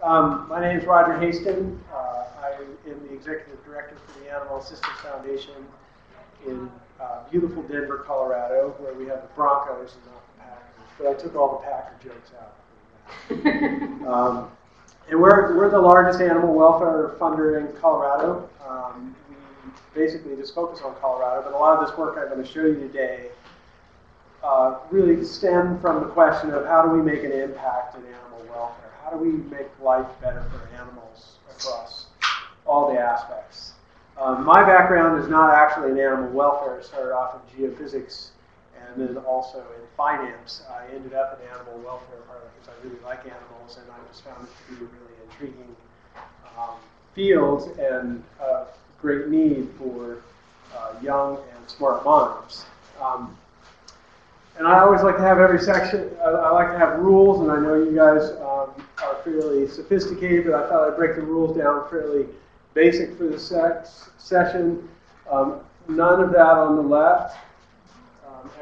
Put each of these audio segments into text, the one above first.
My name is Roger Haston. I am the Executive Director for the Animal Assistance Foundation in beautiful Denver, Colorado, where we have the Broncos and not the Packers. But I took all the Packer jokes out. And we're the largest animal welfare funder in Colorado. We basically just focus on Colorado, but a lot of this work I'm going to show you today really stem from the question of how do we make an impact in animal welfare? How do we make life better for animals across all the aspects? My background is not actually in animal welfare. I started off in geophysics and then also in finance. I ended up in animal welfare partly because I really like animals, and I just found it to be a really intriguing field and great need for young and smart minds. And I always like to have every section, I like to have rules, and I know you guys are fairly sophisticated, but I thought I'd break the rules down fairly basic for this session. None of that on the left.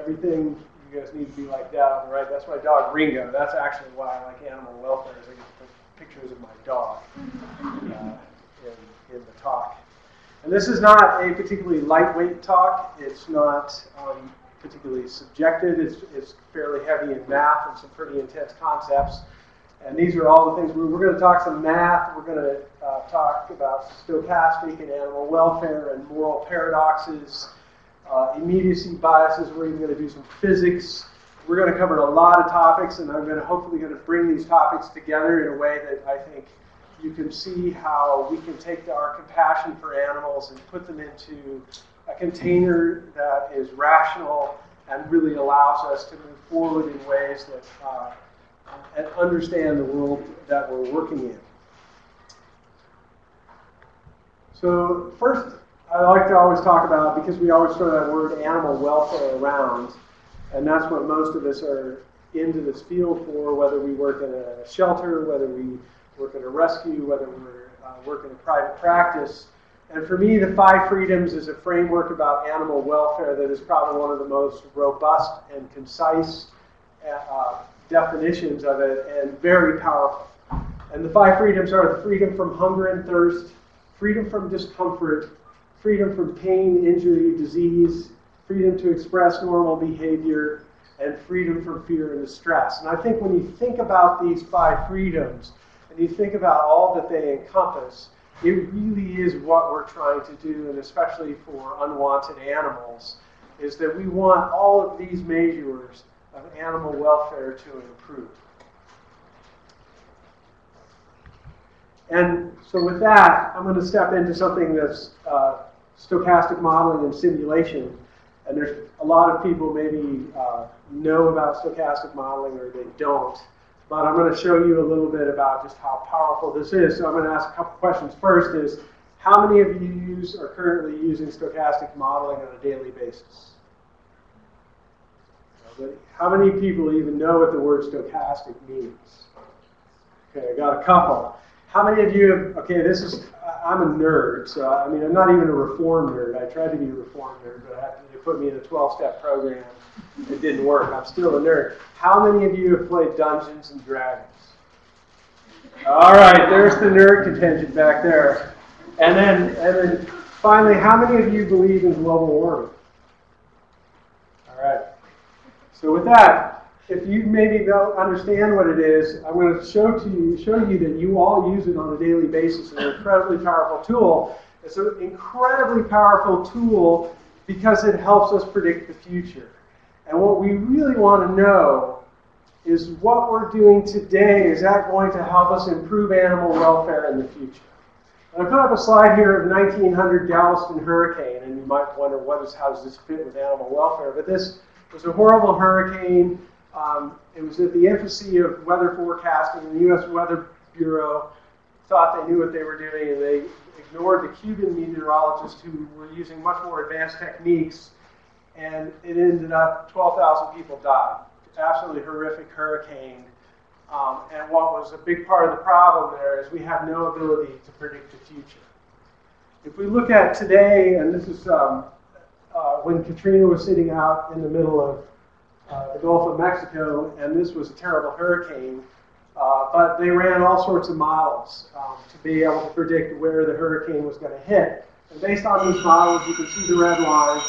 Everything, you guys need to be like that on the right. That's my dog Ringo. That's actually why I like animal welfare, is I get to put pictures of my dog in the talk. And this is not a particularly lightweight talk. It's not particularly subjective. It's fairly heavy in math and some pretty intense concepts. And these are all the things we're going to talk some math. We're going to talk about stochastic and animal welfare and moral paradoxes, immediacy biases. We're even going to do some physics. We're going to cover a lot of topics, and I'm hopefully going to bring these topics together in a way that I think you can see how we can take our compassion for animals and put them into a container that is rational and really allows us to move forward in ways that and understand the world that we're working in. So first, I like to always talk about, because we always throw that word animal welfare around, and that's what most of us are into this field for, whether we work in a shelter, whether we work in a rescue, whether we're work in a private practice. And for me, the 5 freedoms is a framework about animal welfare that is probably one of the most robust and concise definitions of it, and very powerful. And the 5 freedoms are the freedom from hunger and thirst, freedom from discomfort, freedom from pain, injury, disease, freedom to express normal behavior, and freedom from fear and distress. And I think when you think about these 5 freedoms, and you think about all that they encompass, it really is what we're trying to do, and especially for unwanted animals, is that we want all of these measures of animal welfare to improve. And so with that, I'm going to step into something that's stochastic modeling and simulation. And there's a lot of people maybe know about stochastic modeling or they don't. But I'm going to show you a little bit about just how powerful this is. So I'm going to ask a couple questions. First is, how many of you are currently using stochastic modeling on a daily basis? Nobody? How many people even know what the word stochastic means? Okay, I got a couple. How many of you have, okay, I'm a nerd, so I mean, I'm not even a reform nerd. I tried to be a reform nerd, but they put me in a 12-step program. It didn't work. I'm still a nerd. How many of you have played Dungeons and Dragons? All right, there's the nerd contingent back there. And then finally, how many of you believe in global warming? All right. So with that, if you maybe don't understand what it is, I'm going to show you that you all use it on a daily basis. It's an incredibly powerful tool. It's an incredibly powerful tool because it helps us predict the future. And what we really want to know is what we're doing today, is that going to help us improve animal welfare in the future? And I put up a slide here of 1900 Galveston Hurricane, and you might wonder how does this fit with animal welfare? But this was a horrible hurricane. It was at the infancy of weather forecasting, and the U.S. Weather Bureau thought they knew what they were doing, and they ignored the Cuban meteorologists who were using much more advanced techniques, and it ended up 12,000 people died. Absolutely horrific hurricane. And what was a big part of the problem there is we have no ability to predict the future. If we look at today, and this is when Katrina was sitting out in the middle of the Gulf of Mexico, and this was a terrible hurricane, but they ran all sorts of models to be able to predict where the hurricane was going to hit. And based on these models, you can see the red line,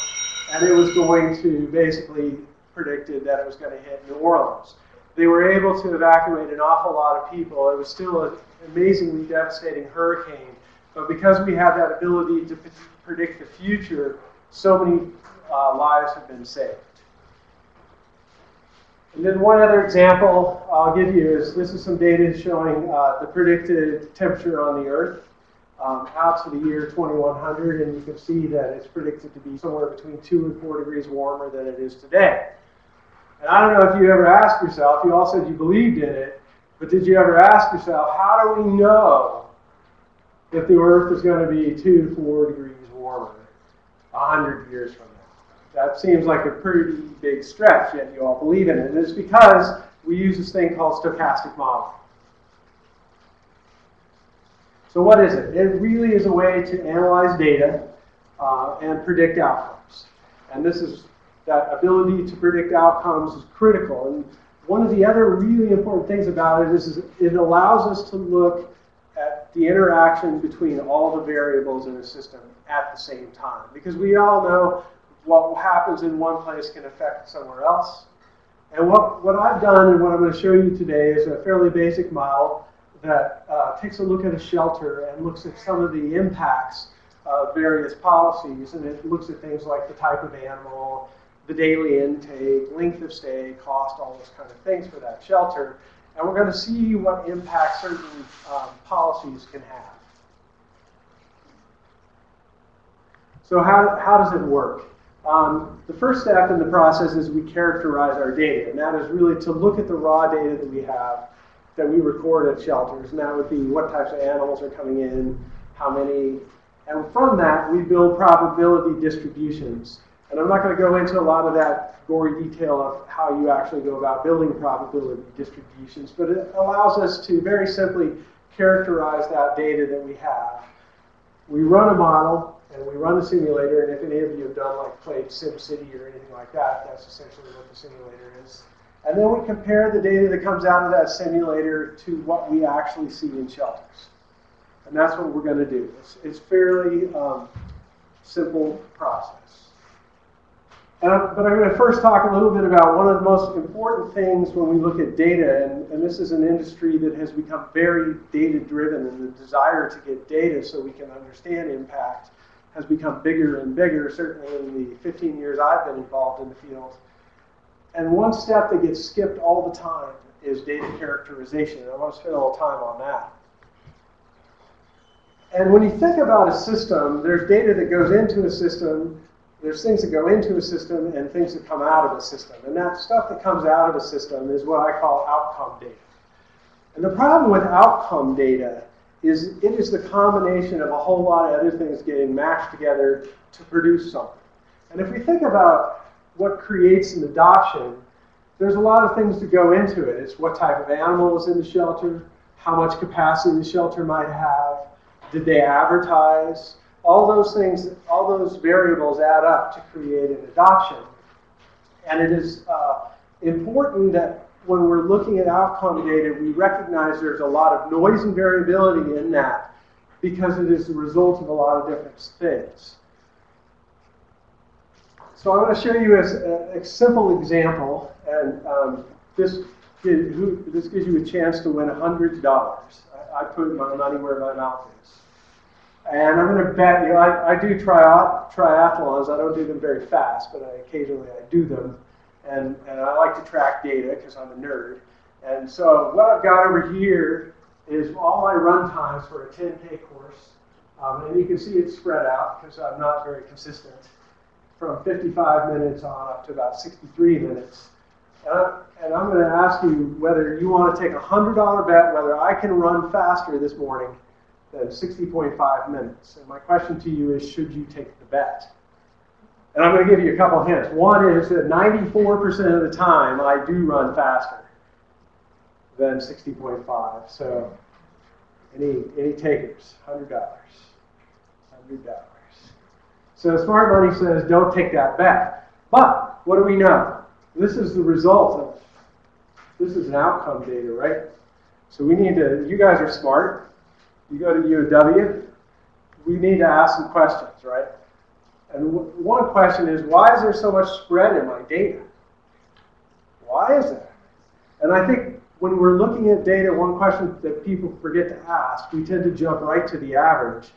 and it was going to basically predicted that it was going to hit New Orleans. They were able to evacuate an awful lot of people. It was still an amazingly devastating hurricane, but because we have that ability to predict the future, so many lives have been saved. And then one other example I'll give you is this is some data showing the predicted temperature on the Earth out to the year 2100, and you can see that it's predicted to be somewhere between 2 and 4 degrees warmer than it is today. And I don't know if you ever asked yourself, you all said you believed in it, but did you ever ask yourself, how do we know that the Earth is going to be 2 to 4 degrees warmer 100 years from now? That seems like a pretty big stretch, yet you all believe in it. And it's because we use this thing called stochastic modeling. So what is it? It really is a way to analyze data and predict outcomes. And this is that ability to predict outcomes is critical. And one of the other really important things about it is it allows us to look at the interaction between all the variables in a system at the same time. Because we all know what happens in one place can affect somewhere else. And what I've done and what I'm going to show you today is a fairly basic model that takes a look at a shelter and looks at some of the impacts of various policies. And it looks at things like the type of animal, the daily intake, length of stay, cost, all those kind of things for that shelter. And we're going to see what impact certain policies can have. So how does it work? The first step in the process is we characterize our data, and that is really to look at the raw data that we have, that we record at shelters, and that would be what types of animals are coming in, how many, and from that we build probability distributions. And I'm not going to go into a lot of that gory detail of how you actually go about building probability distributions, but it allows us to very simply characterize that data that we have. We run a model, and we run the simulator, and if any of you have done played SimCity or anything like that, that's essentially what the simulator is. And then we compare the data that comes out of that simulator to what we actually see in shelters. And that's what we're going to do. It's fairly simple process. But I'm going to first talk a little bit about one of the most important things when we look at data, and this is an industry that has become very data-driven, and the desire to get data so we can understand impact has become bigger and bigger, certainly in the 15 years I've been involved in the field. And one step that gets skipped all the time is data characterization, and I want to spend a little time on that. And when you think about a system, there's data that goes into a system, there's things that go into a system, and things that come out of a system. And that stuff that comes out of a system is what I call outcome data. And the problem with outcome data is it is the combination of a whole lot of other things getting matched together to produce something. And if we think about what creates an adoption, there's a lot of things that go into it. It's what type of animal is in the shelter, how much capacity the shelter might have, did they advertise? All those things, all those variables add up to create an adoption. And it is important that when we're looking at outcome data, we recognize there's a lot of noise and variability in that because it is the result of a lot of different things. So I'm going to show you a simple example, and this gives you a chance to win $100. I put my money where my mouth is. And I'm going to bet you, I do triathlons. I don't do them very fast, but occasionally I do them. And I like to track data because I'm a nerd. And so what I've got over here is all my run times for a 10K course. And you can see it's spread out because I'm not very consistent, from 55 minutes on up to about 63 minutes. And I'm going to ask you whether you want to take a $100 bet whether I can run faster this morning than 60.5 minutes. And my question to you is, should you take the bet? And I'm going to give you a couple of hints. One is that 94% of the time I do run faster than 60.5. So any takers? $100. $100. So smart money says don't take that bet. But what do we know? This is the result of, this is an outcome data, right? So we need to, you guys are smart. You go to UW, we need to ask some questions, right? And one question is, why is there so much spread in my data? Why is that? And I think when we're looking at data, one question that people forget to ask, we tend to jump right to the average.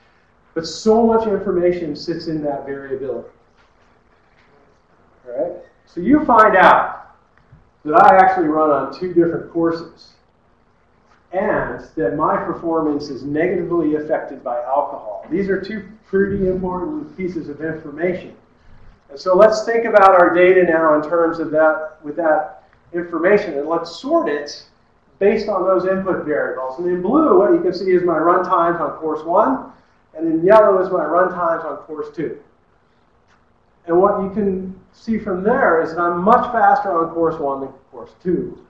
But so much information sits in that variability. All right? So you find out that I actually run on 2 different courses, and that my performance is negatively affected by alcohol. These are 2 pretty important pieces of information. And so let's think about our data now in terms of that, with that information, and let's sort it based on those input variables. And in blue, what you can see is my run times on course 1, and in yellow is my run times on course 2. And what you can see from there is that I'm much faster on course 1 than course 2.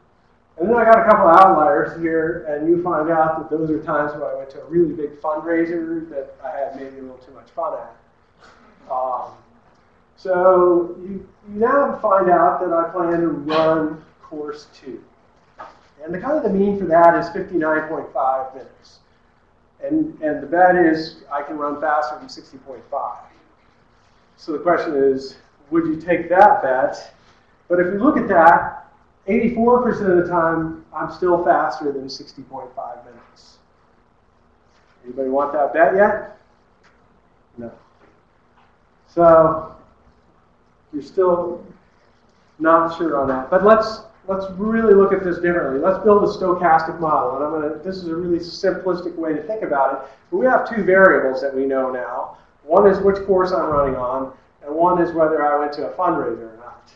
And then I got a couple of outliers here, and you find out that those are times when I went to a really big fundraiser that I had maybe a little too much fun at. So you now find out that I plan to run course 2. And the mean for that is 59.5 minutes. And the bet is I can run faster than 60.5. So the question is, would you take that bet? But if you look at that, 84% of the time, I'm still faster than 60.5 minutes. Anybody want that bet yet? No. So you're still not sure on that. But let's really look at this differently. Let's build a stochastic model. And this is a really simplistic way to think about it. But we have 2 variables that we know now. One is which course I'm running on, and one is whether I went to a fundraiser or not.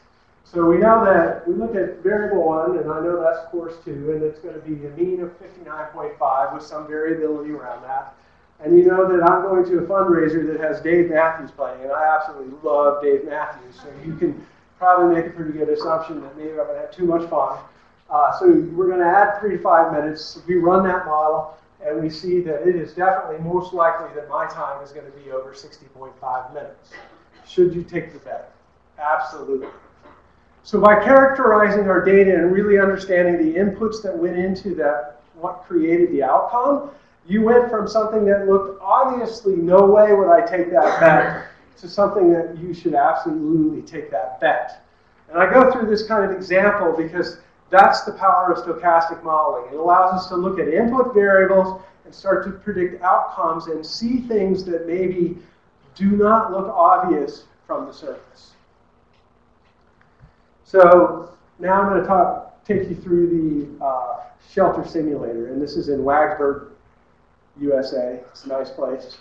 So we know that we look at variable 1, and I know that's course 2, and it's going to be a mean of 59.5 with some variability around that. And you know that I'm going to a fundraiser that has Dave Matthews playing, and I absolutely love Dave Matthews. So you can probably make a pretty good assumption that maybe I'm going to have too much fun. So we're going to add 3 to 5 minutes. We run that model, and we see that it is definitely most likely that my time is going to be over 60.5 minutes. Should you take the bet? Absolutely. So by characterizing our data and really understanding the inputs that went into that, what created the outcome, you went from something that looked obviously no way would I take that bet to something that you should absolutely take that bet. And I go through this kind of example because that's the power of stochastic modeling. It allows us to look at input variables and start to predict outcomes and see things that maybe do not look obvious from the surface. So now I'm going to take you through the shelter simulator, and this is in Wagsburg, USA. It's a nice place.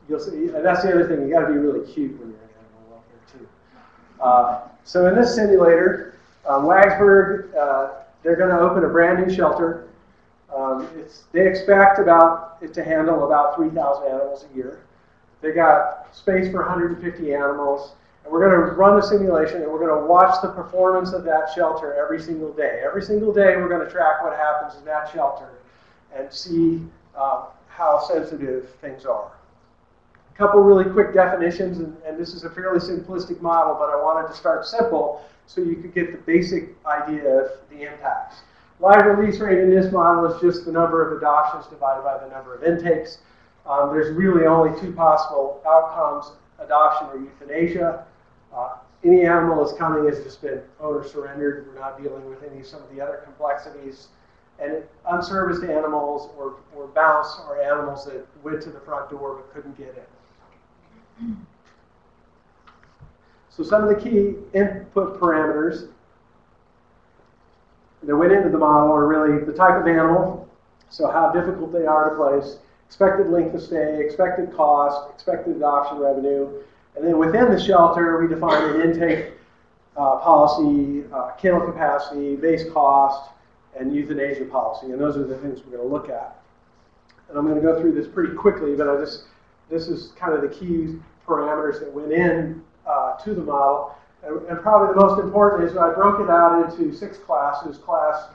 You'll see, and that's the other thing, you got to be really cute when you're in animal welfare too. So in this simulator, Wagsburg, they're going to open a brand new shelter. They expect it to handle about 3,000 animals a year. They got space for 150 animals. And we're going to run the simulation, and we're going to watch the performance of that shelter every single day. Every single day, we're going to track what happens in that shelter and see how sensitive things are. A couple really quick definitions, and this is a fairly simplistic model, but I wanted to start simple so you could get the basic idea of the impacts. Live release rate in this model is just the number of adoptions divided by the number of intakes. There's really only 2 possible outcomes, adoption or euthanasia. Any animal that's coming has just been owner surrendered. We're not dealing with some of the other complexities. And unserviced animals or bounce are animals that went to the front door but couldn't get in. So some of the key input parameters that went into the model are really the type of animal, so how difficult they are to place, expected length of stay, expected cost, expected adoption revenue, and then within the shelter we define an intake policy, kennel capacity, base cost, and euthanasia policy, and those are the things we're going to look at. And I'm going to go through this pretty quickly, but this is kind of the key parameters that went in to the model. And probably the most important is I broke it out into 6 classes. Class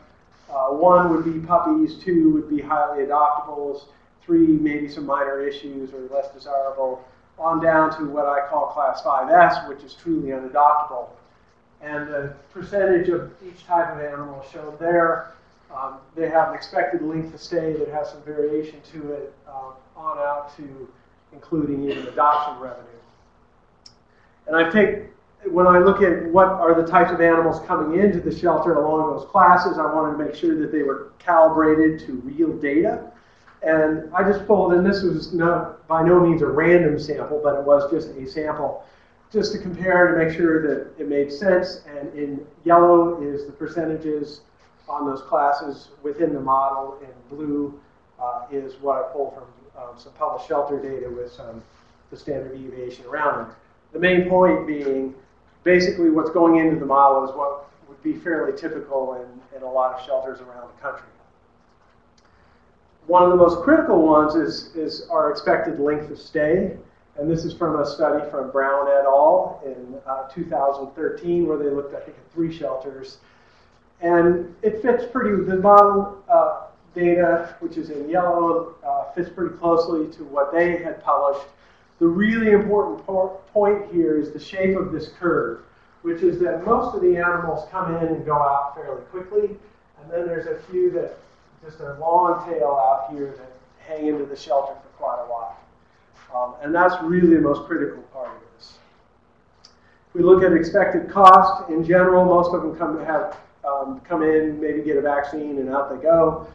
1 would be puppies, 2 would be highly adoptables, 3 maybe some minor issues or less desirable, on down to what I call class 5S, which is truly unadoptable. And the percentage of each type of animal shown there. They have an expected length of stay that has some variation to it on out to including even adoption revenue. And I think when I look at what are the types of animals coming into the shelter along those classes, I wanted to make sure that they were calibrated to real data. And I just pulled, and this was by no means a random sample, but it was just a sample, just to compare to make sure that it made sense. And in yellow is the percentages on those classes within the model, and blue is what I pulled from some published shelter data with the standard deviation around it. The main point being, basically what's going into the model is what would be fairly typical in a lot of shelters around the country. One of the most critical ones is our expected length of stay. And this is from a study from Brown et al. In 2013, where they looked, I think, at 3 shelters. And it fits the model data, which is in yellow, fits pretty closely to what they had published. The really important point here is the shape of this curve, which is that most of the animals come in and go out fairly quickly, and then there's a few that just a long tail out here that hang into the shelter for quite a while. And that's really the most critical part of this. If we look at expected cost, in general, most of them come in, maybe get a vaccine, and out they go.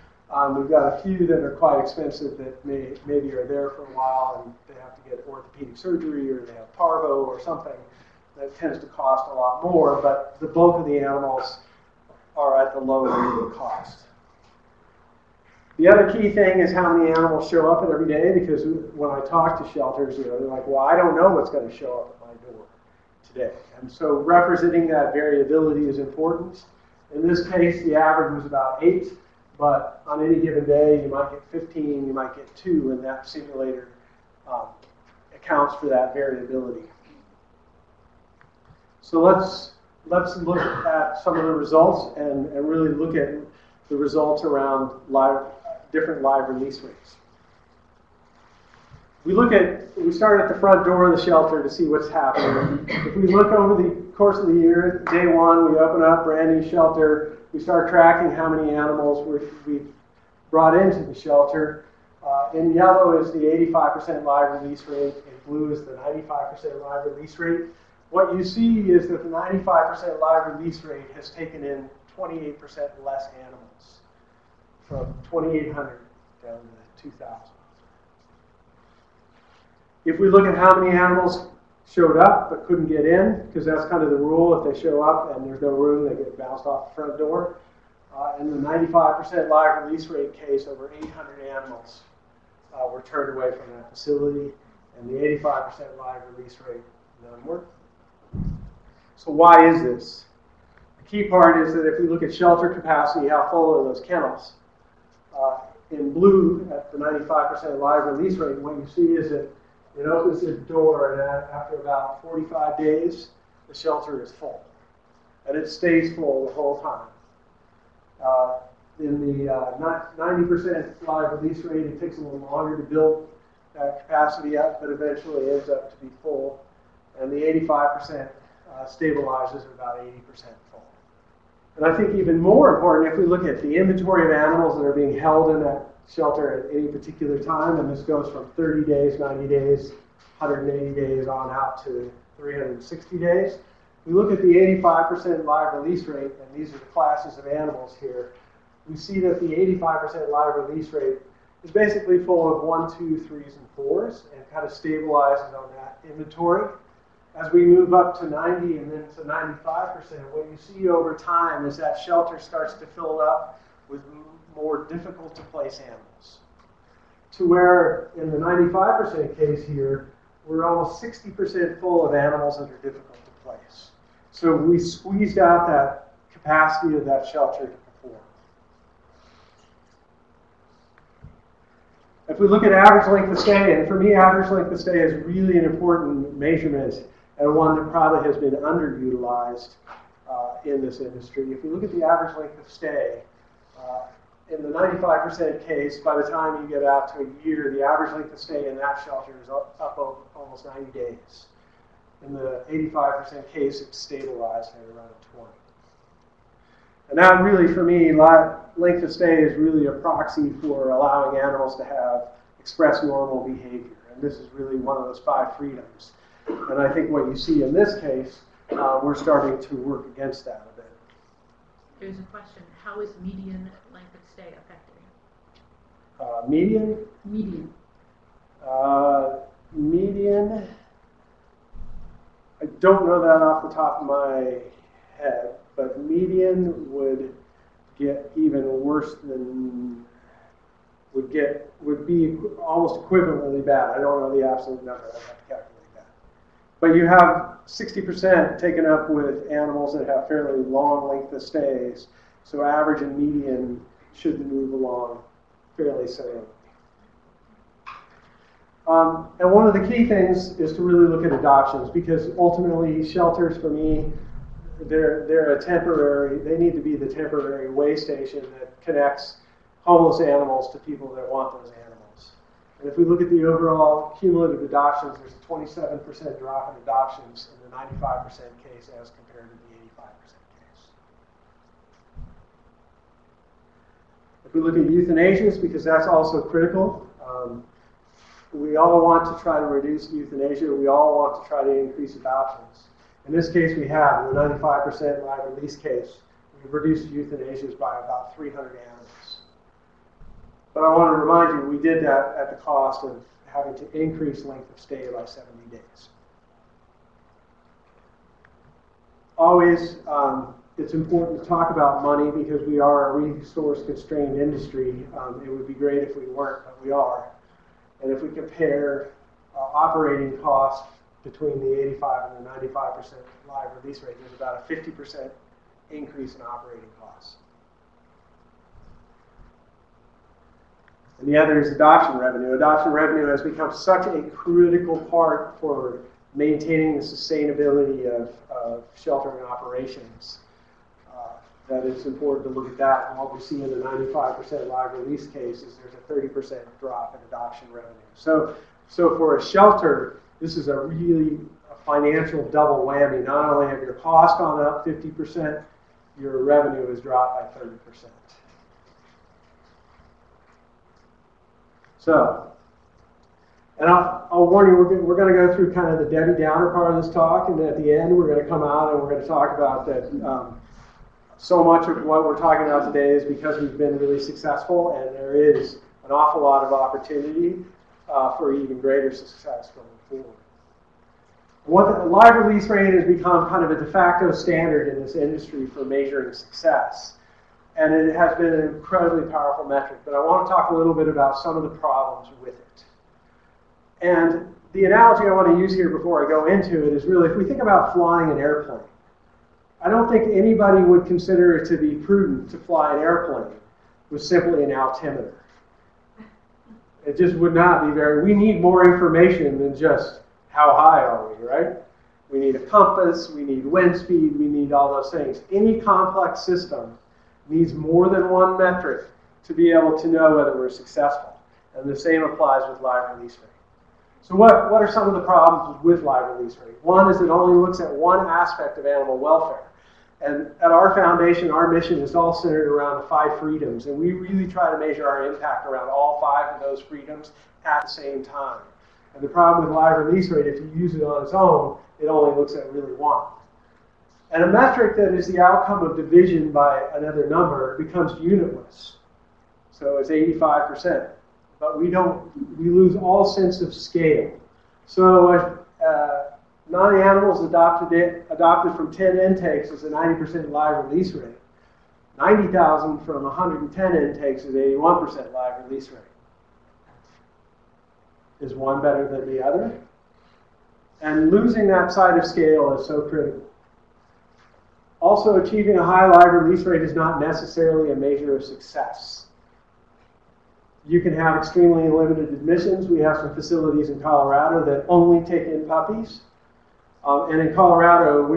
We've got a few that are quite expensive that maybe are there for a while and they have to get orthopedic surgery, or they have parvo or something that tends to cost a lot more, but the bulk of the animals are at the low end of the cost. The other key thing is how many animals show up every day, because when I talk to shelters, they're like, well, I don't know what's going to show up at my door today. And so representing that variability is important. In this case, the average was about 8. But on any given day, you might get 15, you might get 2, and that simulator accounts for that variability. So let's look at some of the results and really look at the results around different live release rates. We start at the front door of the shelter to see what's happening. If we look over the course of the year, day 1, we open up, brand new shelter. We start tracking how many animals we brought into the shelter. In yellow is the 85% live release rate, and blue is the 95% live release rate. What you see is that the 95% live release rate has taken in 28% less animals, from 2,800 down to 2,000. If we look at how many animals showed up but couldn't get in, because that's kind of the rule, if they show up and there's no room, they get bounced off the front door. In the 95% live release rate case, over 800 animals were turned away from that facility, and the 85% live release rate, none were. So why is this? The key part is that if we look at shelter capacity, how full are those kennels? In blue, at the 95% live release rate, what you see is that it opens the door, and after about 45 days, the shelter is full. And it stays full the whole time. In the 90% live release rate, it takes a little longer to build that capacity up, but eventually ends up to be full. And the 85% stabilizes at about 80% full. And I think even more important, if we look at the inventory of animals that are being held in that shelter at any particular time, and this goes from 30 days, 90 days, 180 days on out to 360 days. We look at the 85% live release rate, and these are the classes of animals here. We see that the 85% live release rate is basically full of 1, 2, 3s, and 4s, and kind of stabilizes on that inventory. As we move up to 90 and then to 95%, what you see over time is that shelter starts to fill up with more difficult to place animals. To where in the 95% case here, we're almost 60% full of animals that are difficult to place. So we squeezed out that capacity of that shelter to perform. If we look at average length of stay, and for me, average length of stay is really an important measurement and one that probably has been underutilized in this industry. If you look at the average length of stay, in the 95% case, by the time you get out to a year, the average length of stay in that shelter is up almost 90 days. In the 85% case, it's stabilized at around 20. And that really, for me, length of stay is really a proxy for allowing animals to have express normal behavior. And this is really one of those 5 freedoms. And I think what you see in this case, we're starting to work against that a bit. There's a question. How is median length of stay affected? Median? Median. Median, I don't know that off the top of my head, but median would get even worse than, would be almost equivalently bad. I don't know the absolute number, I have to calculate that. But you have 60% taken up with animals that have fairly long length of stays, so average and median should move along fairly similarly. And one of the key things is to really look at adoptions, because ultimately shelters, for me, they're a temporary, they need to be the temporary way station that connects homeless animals to people that want those animals. And if we look at the overall cumulative adoptions, there's a 27% drop in adoptions in the 95% case as compared to the 85% case. If we look at euthanasias, because that's also critical, we all want to try to reduce euthanasia. We all want to try to increase adoptions. In this case, we have, in the 95% live release case, we've reduced euthanasias by about 300 animals. But I want to remind you, we did that at the cost of having to increase length of stay by 70 days. Always, it's important to talk about money because we are a resource-constrained industry. It would be great if we weren't, but we are. And if we compare operating costs between the 85 and the 95% live release rate, there's about a 50% increase in operating costs. And the other is adoption revenue. Adoption revenue has become such a critical part for maintaining the sustainability of sheltering operations that it's important to look at that. And what we see in the 95% live release case is there's a 30% drop in adoption revenue. So for a shelter, this is a financial double whammy. Not only have your costs gone up 50%, your revenue has dropped by 30%. So, and I'll warn you, we're going to go through kind of the Debbie Downer part of this talk, and at the end we're going to come out and we're going to talk about that so much of what we're talking about today is because we've been really successful, and there is an awful lot of opportunity for even greater success going forward. The live release rate has become kind of a de facto standard in this industry for measuring success. And it has been an incredibly powerful metric. But I want to talk a little bit about some of the problems with it. And the analogy I want to use here before I go into it is really, if we think about flying an airplane, I don't think anybody would consider it to be prudent to fly an airplane with simply an altimeter. It just would not be we need more information than just how high are we, right? We need a compass, we need wind speed, we need all those things. Any complex system needs more than one metric to be able to know whether we're successful. And the same applies with live release rate. So what are some of the problems with live release rate? One is it only looks at one aspect of animal welfare. And at our foundation, our mission is all centered around the 5 freedoms. And we really try to measure our impact around all 5 of those freedoms at the same time. And the problem with live release rate, if you use it on its own, it only looks at really one. And a metric that is the outcome of division by another number becomes unitless. So it's 85%. But we lose all sense of scale. So 9 animals adopted from 10 intakes is a 90% live release rate. 90,000 from 110 intakes is 81% live release rate. Is one better than the other? And losing that side of scale is so critical. Also, achieving a high live release rate is not necessarily a measure of success. You can have extremely limited admissions. We have some facilities in Colorado that only take in puppies. And in Colorado,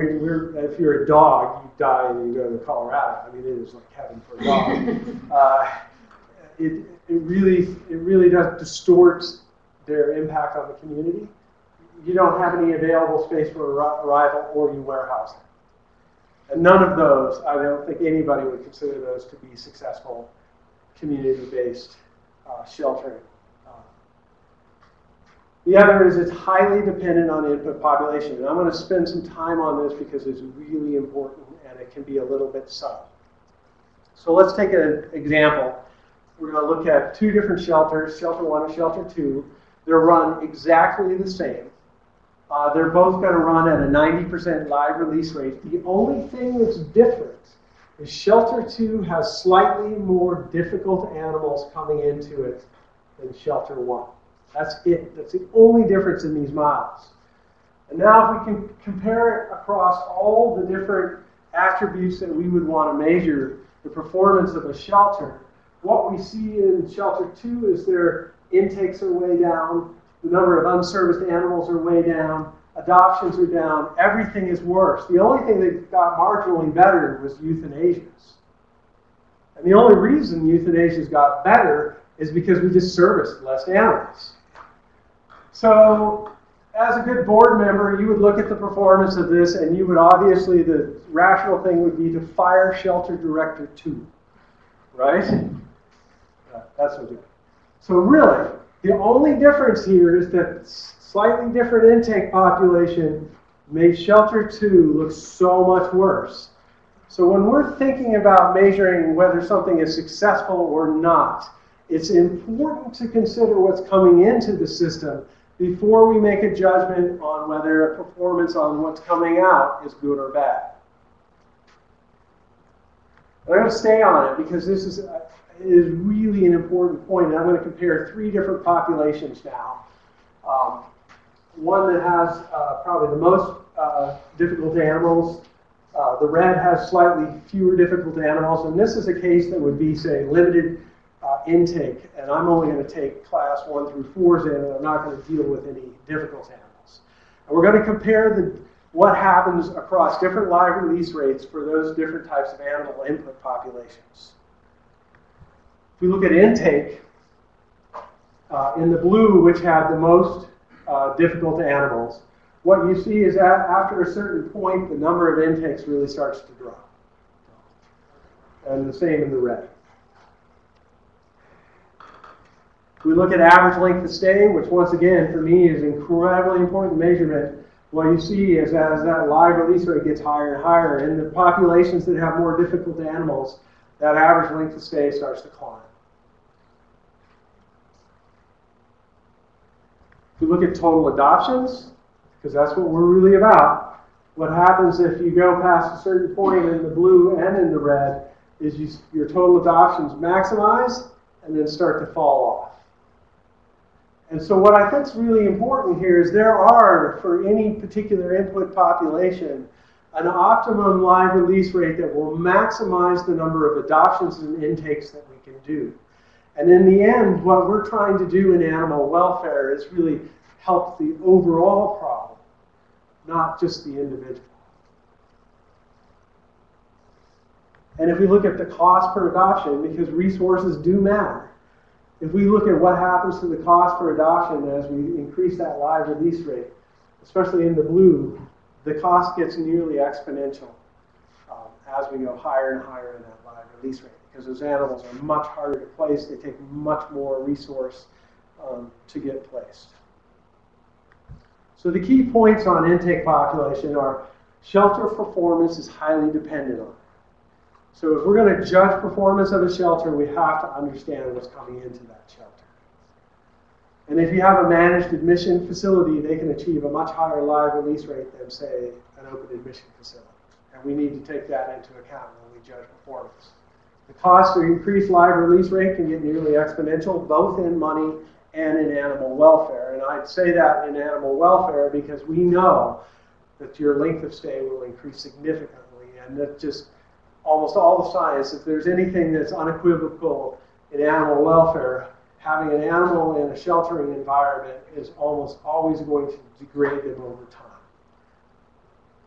if you're a dog, you die and you go to Colorado. I mean, it is like heaven for a dog. It really does distort their impact on the community. You don't have any available space for arrival, or you warehouse it. And none of those, I don't think anybody would consider those to be successful community-based sheltering. The other is it's highly dependent on input population. And I'm going to spend some time on this because it's really important and it can be a little bit subtle. So let's take an example. We're going to look at two different shelters, Shelter 1 and Shelter 2. They're run exactly the same. They're both going to run at a 90% live release rate. The only thing that's different is Shelter 2 has slightly more difficult animals coming into it than Shelter 1. That's it. That's the only difference in these models. And now if we can compare it across all the different attributes that we would want to measure the performance of a shelter, what we see in Shelter 2 is their intakes are way down, the number of unserviced animals are way down, adoptions are down, everything is worse. The only thing that got marginally better was euthanasias. And the only reason euthanasias got better is because we just serviced less animals. So, as a good board member, you would look at the performance of this and you would obviously, the rational thing would be to fire Shelter Director 2, right? That's what you do. So really, the only difference here is that slightly different intake population made Shelter 2 look so much worse. So when we're thinking about measuring whether something is successful or not, it's important to consider what's coming into the system before we make a judgment on whether a performance on what's coming out is good or bad. I'm going to stay on it because this is really an important point. And I'm going to compare three different populations now. One that has probably the most difficult animals. The red has slightly fewer difficult animals. And this is a case that would be, say, limited intake. And I'm only going to take class 1 through 4s in, and I'm not going to deal with any difficult animals. And we're going to compare what happens across different live release rates for those different types of animal input populations. If we look at intake, in the blue, which had the most difficult animals, what you see is that after a certain point, the number of intakes really starts to drop. And the same in the red. If we look at average length of stay, which once again for me is incredibly important measurement, what you see is as that live release rate gets higher and higher, in the populations that have more difficult animals, that average length of stay starts to climb. If we look at total adoptions, because that's what we're really about, what happens if you go past a certain point in the blue and in the red is your total adoptions maximize and then start to fall off. And so what I think is really important here is there are, for any particular input population, an optimum live release rate that will maximize the number of adoptions and intakes that we can do. And in the end, what we're trying to do in animal welfare is really help the overall problem, not just the individual. And if we look at the cost per adoption, because resources do matter, if we look at what happens to the cost per adoption as we increase that live release rate, especially in the blue, the cost gets nearly exponential as we go higher and higher in that live release rate, because those animals are much harder to place. They take much more resource to get placed. So the key points on intake population are shelter performance is highly dependent on it. So if we're going to judge performance of a shelter, we have to understand what's coming into that shelter. And if you have a managed admission facility, they can achieve a much higher live release rate than, say, an open admission facility. And we need to take that into account when we judge performance. The cost to increase live release rate can get nearly exponential, both in money and in animal welfare. And I'd say that in animal welfare because we know that your length of stay will increase significantly. And that just almost all the science, if there's anything that's unequivocal in animal welfare, having an animal in a sheltering environment is almost always going to degrade them over time.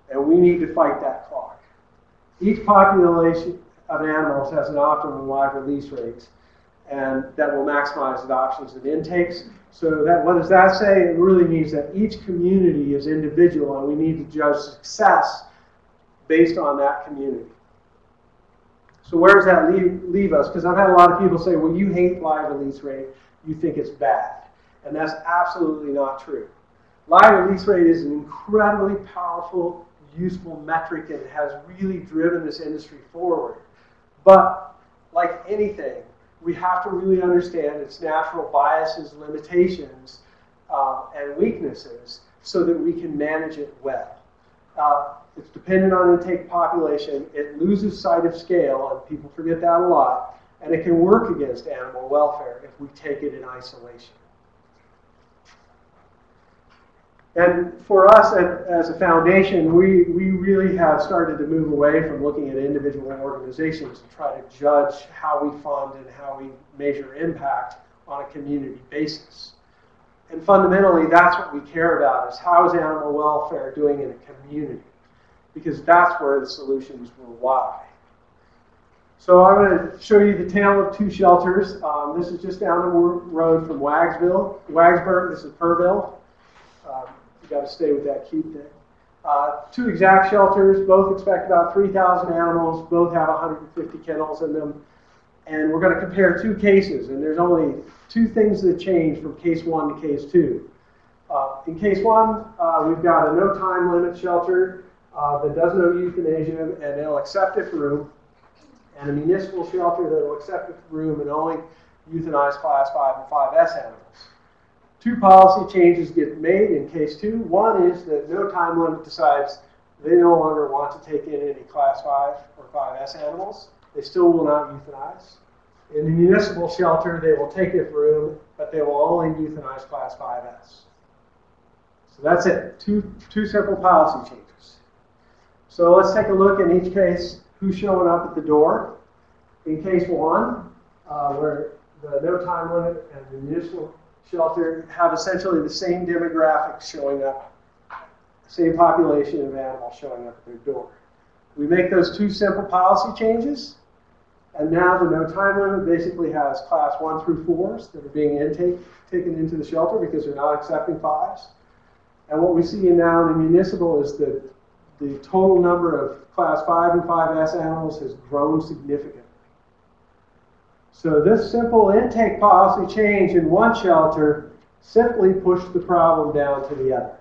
And we need to fight that clock. Each population of animals has an optimum live release rate, and that will maximize adoptions and intakes. So that, what does that say? It really means that each community is individual, and we need to judge success based on that community. So where does that leave us? Because I've had a lot of people say, well, you hate live release rate, you think it's bad. And that's absolutely not true. Live release rate is an incredibly powerful, useful metric, and has really driven this industry forward. But like anything, we have to really understand its natural biases, limitations, and weaknesses so that we can manage it well. It's dependent on intake population. It loses sight of scale, and people forget that a lot. And it can work against animal welfare if we take it in isolation. And for us as a foundation, we really have started to move away from looking at individual organizations and try to judge how we fund and how we measure impact on a community basis. And fundamentally, that's what we care about, is how is animal welfare doing in a community? Because that's where the solutions will lie. So I'm going to show you the tale of two shelters. This is just down the road from Wagsburg. This is Purville. You got to stay with that cute thing. Two exact shelters, both expect about 3,000 animals, both have 150 kennels in them. And we're going to compare two cases, and there's only two things that change from case 1 to case 2. In case 1, we've got a no time limit shelter that does no euthanasia, and they'll accept it for room, and a municipal shelter that will accept it for room and only euthanize class 5 and 5S animals. Two policy changes get made in case 2. One is that no time limit decides they no longer want to take in any class 5 or 5S animals. They still will not euthanize. In the municipal shelter, they will take it for room, but they will only euthanize class 5S. So that's it. Two simple policy changes. So let's take a look in each case who's showing up at the door. In case 1, where the no time limit and the municipal shelter have essentially the same demographics showing up, same population of animals showing up at their door. We make those two simple policy changes, and now the no time limit basically has class 1 through 4s that are being taken into the shelter because they're not accepting 5s. And what we see now in the municipal is that the total number of class 5 and 5S animals has grown significantly. So this simple intake policy change in one shelter simply pushed the problem down to the other.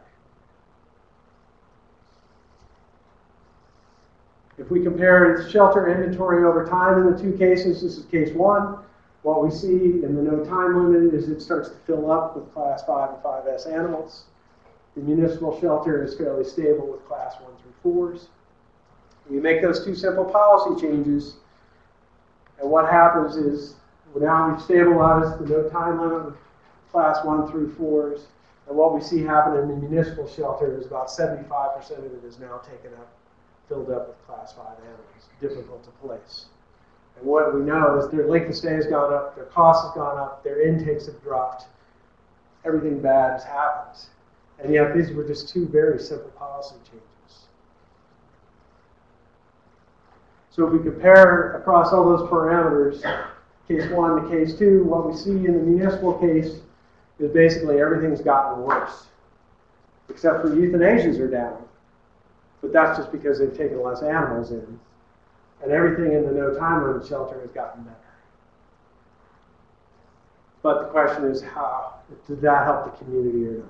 If we compare shelter inventory over time in the two cases, this is case 1. What we see in the no time limit is it starts to fill up with class 5 and 5S animals. The municipal shelter is fairly stable with class 1 through 4s. We make those two simple policy changes, and what happens is now we've stabilized the no time limit with class 1 through 4s, and what we see happen in the municipal shelter is about 75% of it is now taken up, filled up with class 5 animals, difficult to place. And what we know is their length of stay has gone up, their cost has gone up, their intakes have dropped, everything bad has happened. And yet these were just two very simple policy changes. So if we compare across all those parameters, case 1 to case 2, what we see in the municipal case is basically everything's gotten worse, except for euthanasias are down. But that's just because they've taken less animals in. And everything in the no time limit shelter has gotten better. But the question is, how did that help the community or not?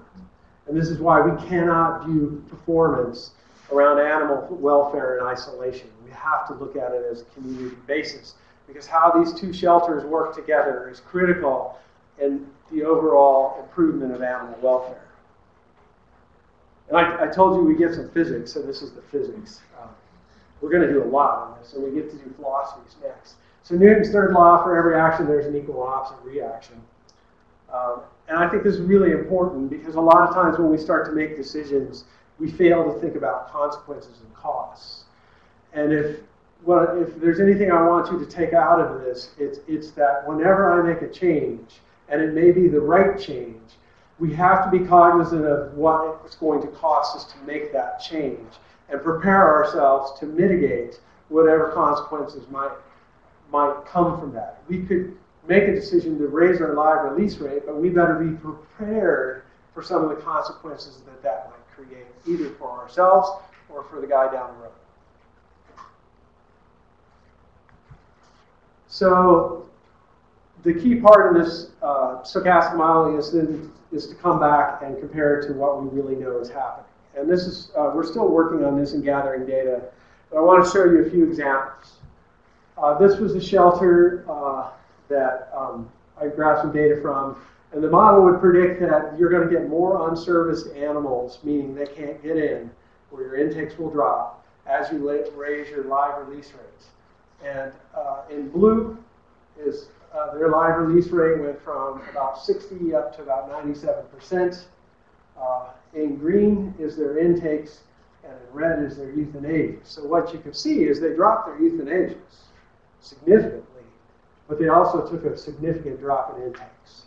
And this is why we cannot view performance around animal welfare in isolation. We have to look at it as a community basis, because how these two shelters work together is critical in the overall improvement of animal welfare. And I told you we get some physics, so this is the physics. We're going to do a lot on this, and we get to do philosophies next. So Newton's third law, for every action there's an equal and opposite reaction. And I think this is really important because a lot of times when we start to make decisions, we fail to think about consequences and costs. And if there's anything I want you to take out of this, it's that whenever I make a change, and it may be the right change, we have to be cognizant of what it's going to cost us to make that change and prepare ourselves to mitigate whatever consequences might come from that. We could make a decision to raise our live release rate, but we better be prepared for some of the consequences that might create, either for ourselves or for the guy down the road. So the key part of this stochastic modeling is to come back and compare it to what we really know is happening. And this is, we're still working on this and gathering data, but I want to show you a few examples. This was a shelter that I grabbed some data from, and the model would predict that you're going to get more unserviced animals, meaning they can't get in, or your intakes will drop as you raise your live release rates. And in blue is their live release rate went from about 60 up to about 97%. In green is their intakes, and in red is their euthanasias. So what you can see is they dropped their euthanasias significantly, but they also took a significant drop in intakes.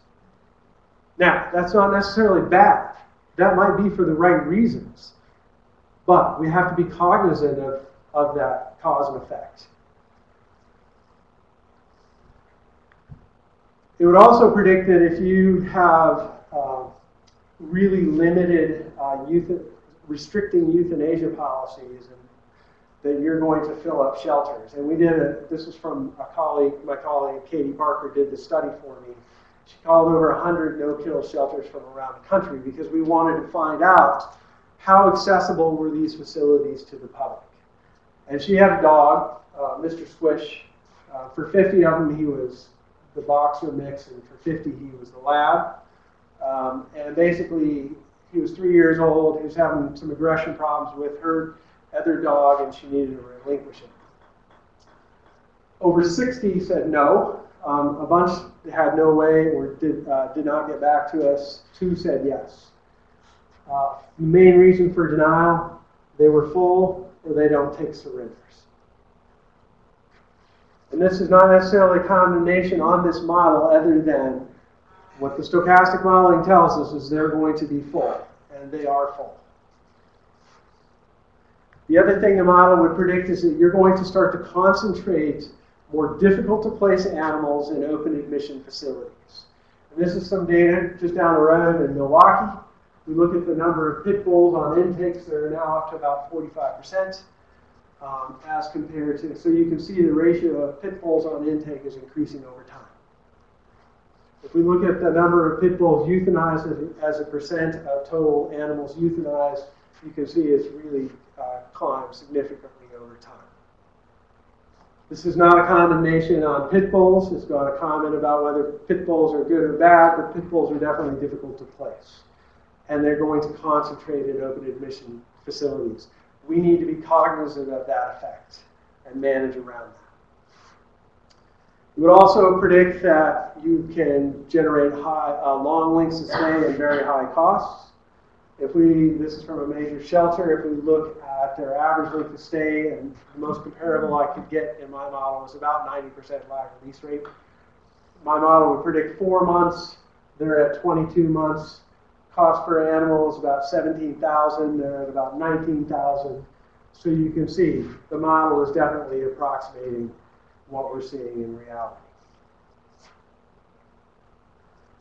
Now, that's not necessarily bad. That might be for the right reasons, but we have to be cognizant of that cause and effect. It would also predict that if you have really limited restricting euthanasia policies, and that you're going to fill up shelters. And we did this is from a colleague, my colleague Katie Barker did the study for me. She called over 100 no-kill shelters from around the country because we wanted to find out how accessible were these facilities to the public. And she had a dog, Mr. Swish. For 50 of them, he was the boxer mix, and for 50, he was the lab. And basically, he was 3 years old. He was having some aggression problems with her other dog, and she needed to relinquish him. Over 60 said no. A bunch had no way or did not get back to us. 2 said yes. The main reason for denial, they were full or they don't take surrenders. And this is not necessarily condemnation on this model, other than what the stochastic modeling tells us is they're going to be full, and they are full. The other thing the model would predict is that you're going to start to concentrate more difficult to place animals in open admission facilities. And this is some data just down the road in Milwaukee. We look at the number of pit bulls on intakes. They're now up to about 45%. As compared to, so you can see the ratio of pit bulls on intake is increasing over time. If we look at the number of pit bulls euthanized as a percent of total animals euthanized, you can see it's really climbed significantly over time. This is not a condemnation on pit bulls. It's not a comment about whether pit bulls are good or bad, but pit bulls are definitely difficult to place. And they're going to concentrate in open admission facilities. We need to be cognizant of that effect and manage around that. It would also predict that you can generate long lengths of stay and very high costs. This is from a major shelter. If we look at their average length of stay, and the most comparable I could get in my model was about 90% live release rate. My model would predict 4 months. They're at 22 months. Cost per animal is about $17,000. They're at about $19,000. So you can see the model is definitely approximating what we're seeing in reality.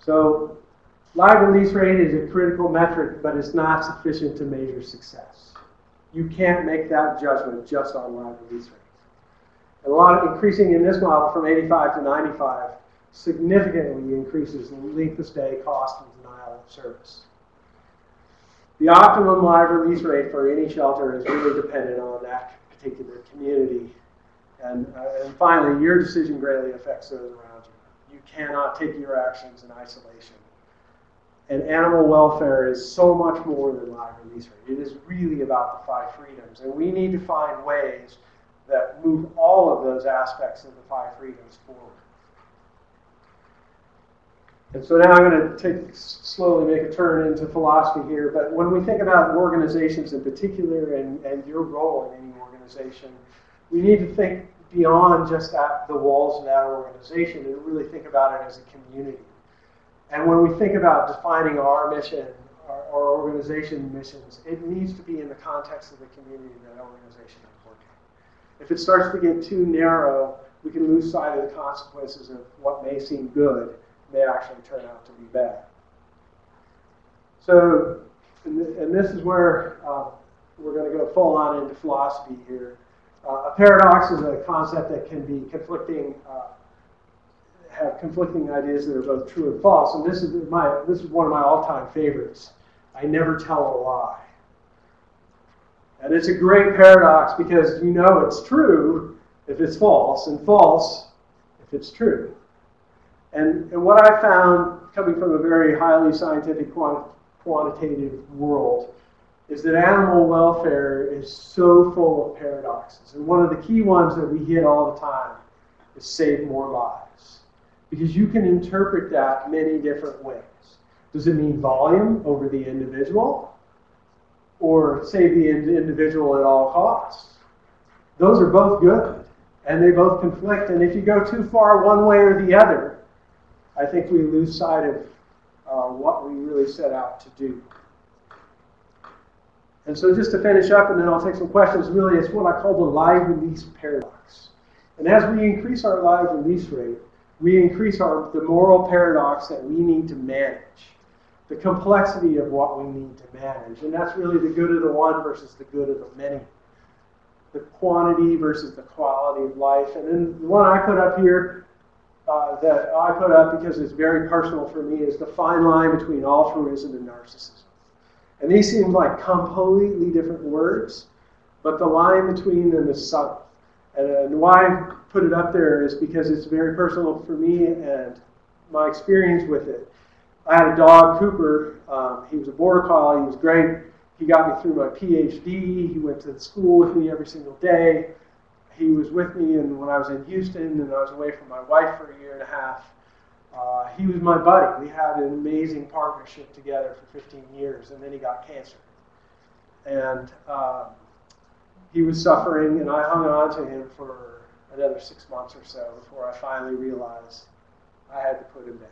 So live release rate is a critical metric, but it's not sufficient to measure success. You can't make that judgment just on live release rate. And a lot of increasing in this model from 85 to 95 significantly increases the length of stay, cost, and denial of service. The optimum live release rate for any shelter is really dependent on that particular community. And finally, your decision greatly affects those around you. You cannot take your actions in isolation. And animal welfare is so much more than live release rate. It is really about the 5 freedoms. And we need to find ways that move all of those aspects of the 5 freedoms forward. And so now I'm going to slowly make a turn into philosophy here. But when we think about organizations in particular and your role in any organization, we need to think beyond just the walls of that organization and really think about it as a community. And when we think about defining our mission, our organization missions, it needs to be in the context of the community that organization is working. If it starts to get too narrow, we can lose sight of the consequences of what may seem good may actually turn out to be bad. So, and this is where we're going to go full on into philosophy here. A paradox is a concept that can be conflicting have conflicting ideas that are both true and false. And this is one of my all-time favorites. I never tell a lie. And it's a great paradox because you know it's true if it's false, and false if it's true. And what I found, coming from a very highly scientific quantitative world, is that animal welfare is so full of paradoxes. And one of the key ones that we hit all the time is save more lives. Because you can interpret that many different ways. Does it mean volume over the individual? Or save the individual at all costs? Those are both good. And they both conflict. And if you go too far one way or the other, I think we lose sight of what we really set out to do. And so just to finish up, and then I'll take some questions, really it's what I call the live release paradox. And as we increase our live release rate, we increase the moral paradox that we need to manage, the complexity of what we need to manage. And that's really the good of the one versus the good of the many, the quantity versus the quality of life. And then the one I put up here, that I put up because it's very personal for me, is the fine line between altruism and narcissism. And these seem like completely different words, but the line between them is subtle. And why I put it up there is because it's very personal for me and my experience with it. I had a dog, Cooper. He was a border collie. He was great. He got me through my PhD. He went to school with me every single day. He was with me when I was in Houston, and I was away from my wife for a year and a half. He was my buddy. We had an amazing partnership together for 15 years, and then he got cancer. And he was suffering, and I hung on to him for another 6 months or so before I finally realized I had to put him down.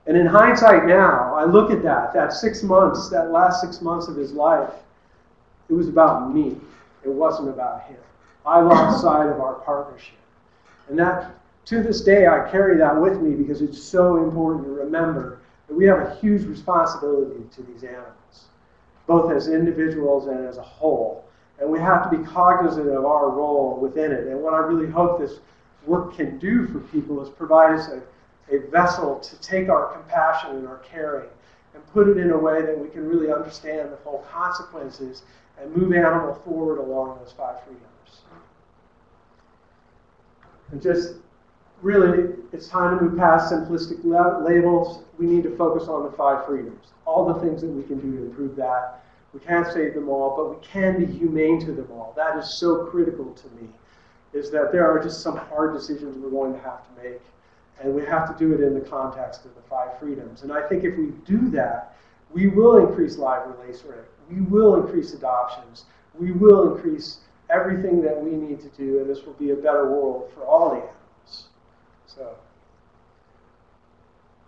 And in hindsight now, I look at that 6 months, that last 6 months of his life, it was about me. It wasn't about him. I lost sight of our partnership. And that, to this day, I carry that with me because it's so important to remember that we have a huge responsibility to these animals, both as individuals and as a whole. And we have to be cognizant of our role within it. And what I really hope this work can do for people is provide us a vessel to take our compassion and our caring and put it in a way that we can really understand the full consequences and move animal forward along those 5 freedoms. And just really, it's time to move past simplistic labels. We need to focus on the 5 freedoms, all the things that we can do to improve that. We can't save them all, but we can be humane to them all. That is so critical to me, is that there are just some hard decisions we're going to have to make, and we have to do it in the context of the 5 freedoms. And I think if we do that, we will increase live release rate. We will increase adoptions. We will increase everything that we need to do, and this will be a better world for all the animals. So,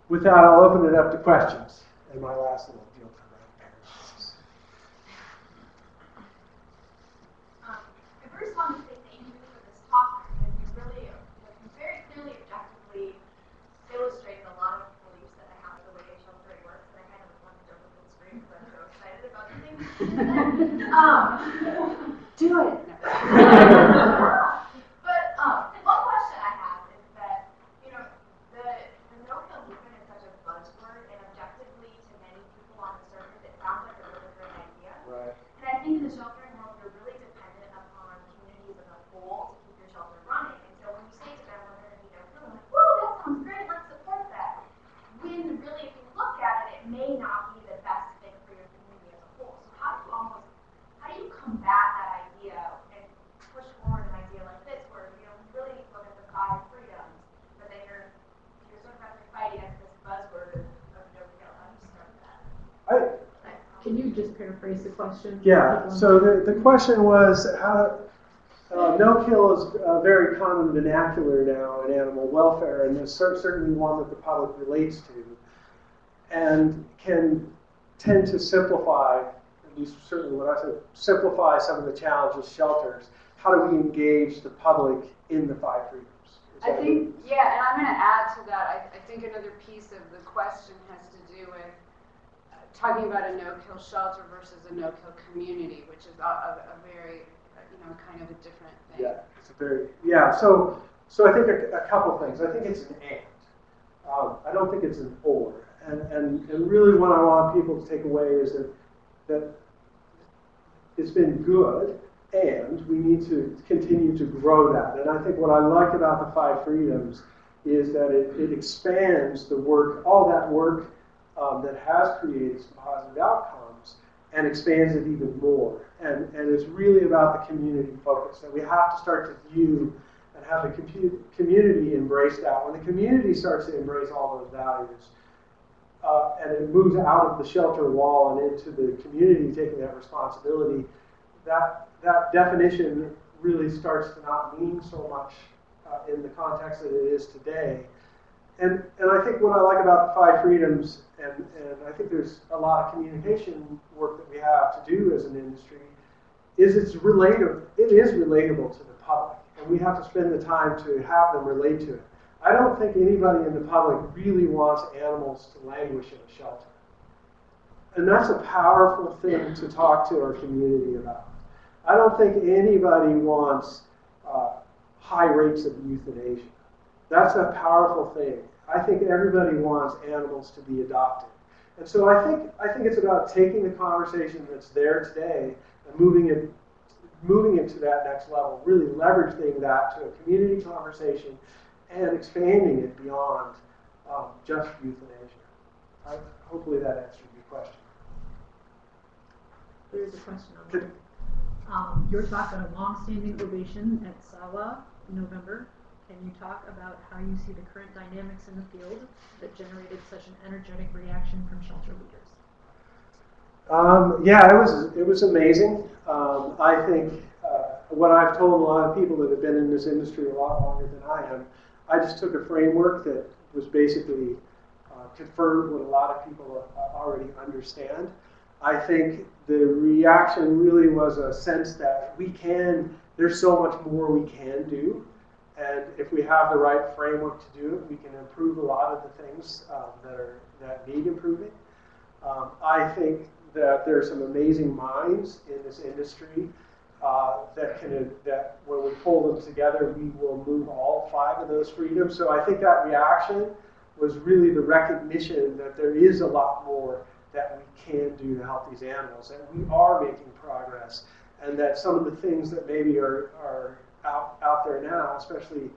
with that, I'll open it up to questions. And my last little deal for paradoxes. I first want to say thank you for this talk, because you really, very clearly, objectively illustrated a lot of beliefs that I have in the way sheltering works, and I kind of want to jump up and scream because I'm so excited about the things. Do it. But one question I have is that, the no-kill movement is such a buzzword, and objectively to many people on the surface, it sounds like a really great idea. Right. And I think in the sheltering world, you're really dependent upon communities as a whole to keep your shelter running. And so when you say to them, we're going to be no-kill, I'm like, whoa, that sounds great, let's support that. When really, if you look at it, it may not be the best thing for your community as a whole. So how do you combat that idea and push forward an idea like this, where you really look at the 5 freedoms, but then you're sort of fighting against this buzzword of no-kill? How do you start that? Can you just paraphrase the question? Yeah, so the question was, no-kill is a very common vernacular now in animal welfare, and it's certainly one that the public relates to, and can tend to simplify, at least certainly what I said, simplify some of the challenges shelters. How do we engage the public in the 5 freedoms? I think, yeah, and I'm going to add to that. I think another piece of the question has to do with talking about a no-kill shelter versus a no-kill community, which is a very, kind of a different thing. Yeah, it's a very, so So I think a couple things. I think it's an and. I don't think it's an or. And really what I want people to take away is that it's been good, and we need to continue to grow that. And I think what I like about the 5 freedoms is that it expands the work, all that work that has created some positive outcomes, and expands it even more. And it's really about the community focus, that we have to start to view and have the community embrace that. When the community starts to embrace all those values, and it moves out of the shelter wall and into the community taking that responsibility, that definition really starts to not mean so much in the context that it is today. And I think what I like about the 5 freedoms, and I think there's a lot of communication work that we have to do as an industry, is it is relatable to the public, and we have to spend the time to have them relate to it. I don't think anybody in the public really wants animals to languish in a shelter. And that's a powerful thing to talk to our community about. I don't think anybody wants high rates of euthanasia. That's a powerful thing. I think everybody wants animals to be adopted. And so I think it's about taking the conversation that's there today and moving it to that next level, really leveraging that to a community conversation and expanding it beyond just euthanasia. Hopefully that answered your question. There's a question on there. Your talk on a long-standing ovation at SAWA in November. Can you talk about how you see the current dynamics in the field that generated such an energetic reaction from shelter leaders? Yeah, it was amazing. I think what I've told a lot of people that have been in this industry a lot longer than I am, I just took a framework that was basically confirmed what a lot of people already understand. I think the reaction really was a sense that there's so much more we can do. And if we have the right framework to do it, we can improve a lot of the things that need improving. I think that there are some amazing minds in this industry that when we pull them together, we will move all 5 of those freedoms. So I think that reaction was really the recognition that there is a lot more that we can do to help these animals, and we are making progress, and that some of the things that maybe are out there now, especially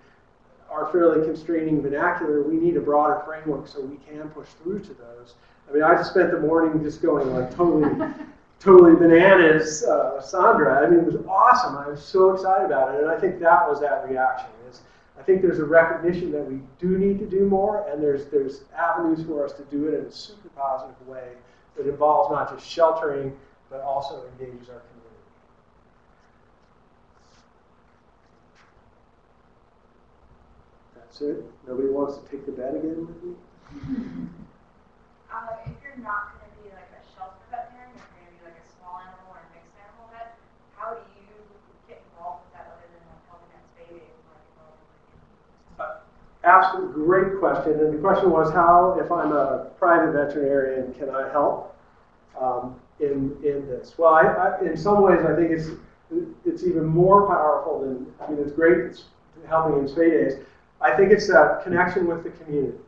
our fairly constraining vernacular, we need a broader framework so we can push through to those. I mean, I just spent the morning just going like totally bananas, Sandra. I mean, it was awesome. I was so excited about it, and I think that was that reaction. I think there's a recognition that we do need to do more, and there's avenues for us to do it in a super positive way that involves not just sheltering, but also engages our community. That's it. Nobody wants to take the bet again with me? If you're not going to be like a shelter veterinarian, if you're going to be like a small animal or a mixed animal vet, how do you get involved with that other than like helping at spay days? Absolutely great question. And the question was, how, if I'm a private veterinarian, can I help in this? Well, I in some ways, I think it's even more powerful than, I mean, it's great, it's helping in spay days. I think it's that connection with the community.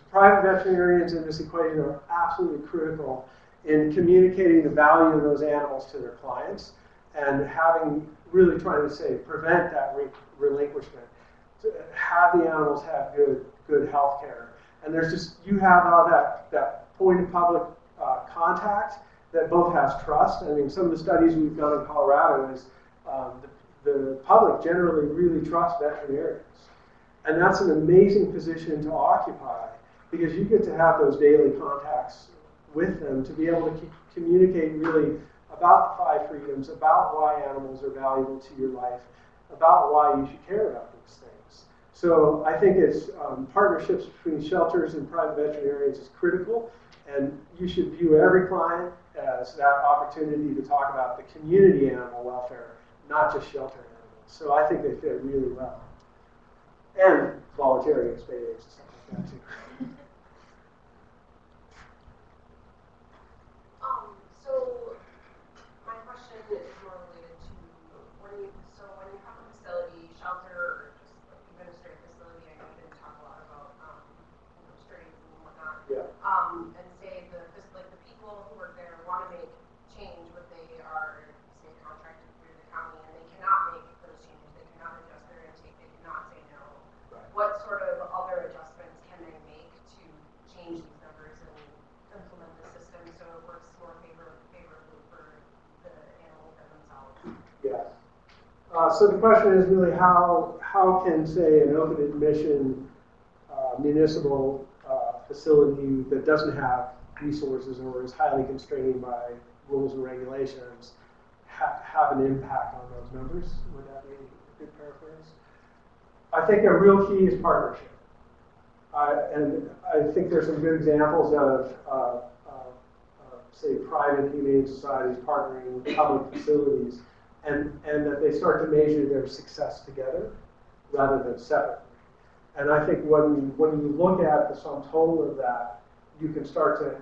Private veterinarians in this equation are absolutely critical in communicating the value of those animals to their clients and really trying to prevent that relinquishment, to have the animals have good health care. And you have that point of public contact that both has trust. I mean, some of the studies we've done in Colorado is the public generally really trusts veterinarians. And that's an amazing position to occupy, because you get to have those daily contacts with them to be able to communicate really about the 5 freedoms, about why animals are valuable to your life, about why you should care about these things. So I think it's partnerships between shelters and private veterinarians is critical, and you should view every client as that opportunity to talk about the community animal welfare, not just shelter animals. So I think they fit really well. And voluntary spay days and stuff like that too. So my question is more related to when you have a facility, shelter, or just So the question is really how can, say, an open admission municipal facility that doesn't have resources or is highly constrained by rules and regulations have an impact on those numbers? Would that be a good paraphrase? I think a real key is partnership. And I think there's some good examples of say, private humane societies partnering with public facilities, and that they start to measure their success together rather than separately. And I think when you look at the sum total of that, you can start to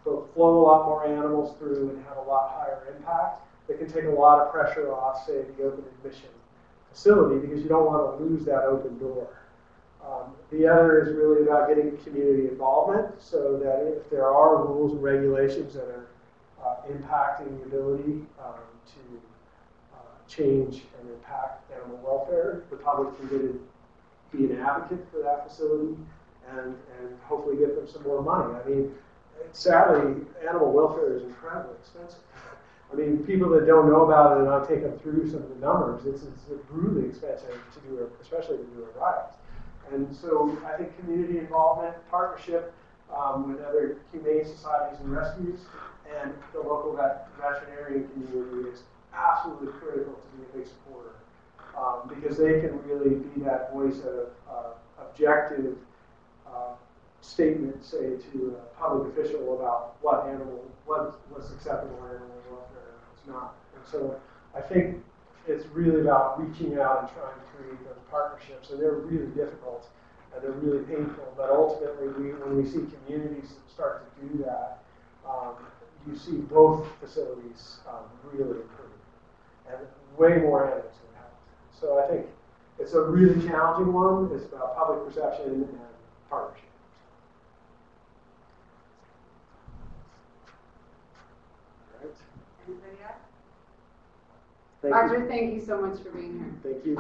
both flow a lot more animals through and have a lot higher impact. That can take a lot of pressure off, say, the open admission facility, because you don't want to lose that open door. The other is really about getting community involvement, so that if there are rules and regulations that are impacting the ability to change and impact animal welfare, the public can be an advocate for that facility and hopefully get them some more money. I mean, sadly, animal welfare is incredibly expensive. I mean, people that don't know about it, and I'll take them through some of the numbers, it's brutally expensive to do, especially to do a riot. And so I think community involvement, partnership with other humane societies and rescues, and the local veterinarian community is absolutely critical to be a big supporter, because they can really be that voice of objective statement, say, to a public official about what's acceptable animal welfare and what's not. And so I think it's really about reaching out and trying to create those partnerships, and they're really difficult and they're really painful. But ultimately, when we see communities start to do that, you see both facilities really improve, and way more animals can help. So I think it's a really challenging one. It's about public perception and partnership. Right. Anybody else? Thank Roger, you. thank you so much for being here. Thank you.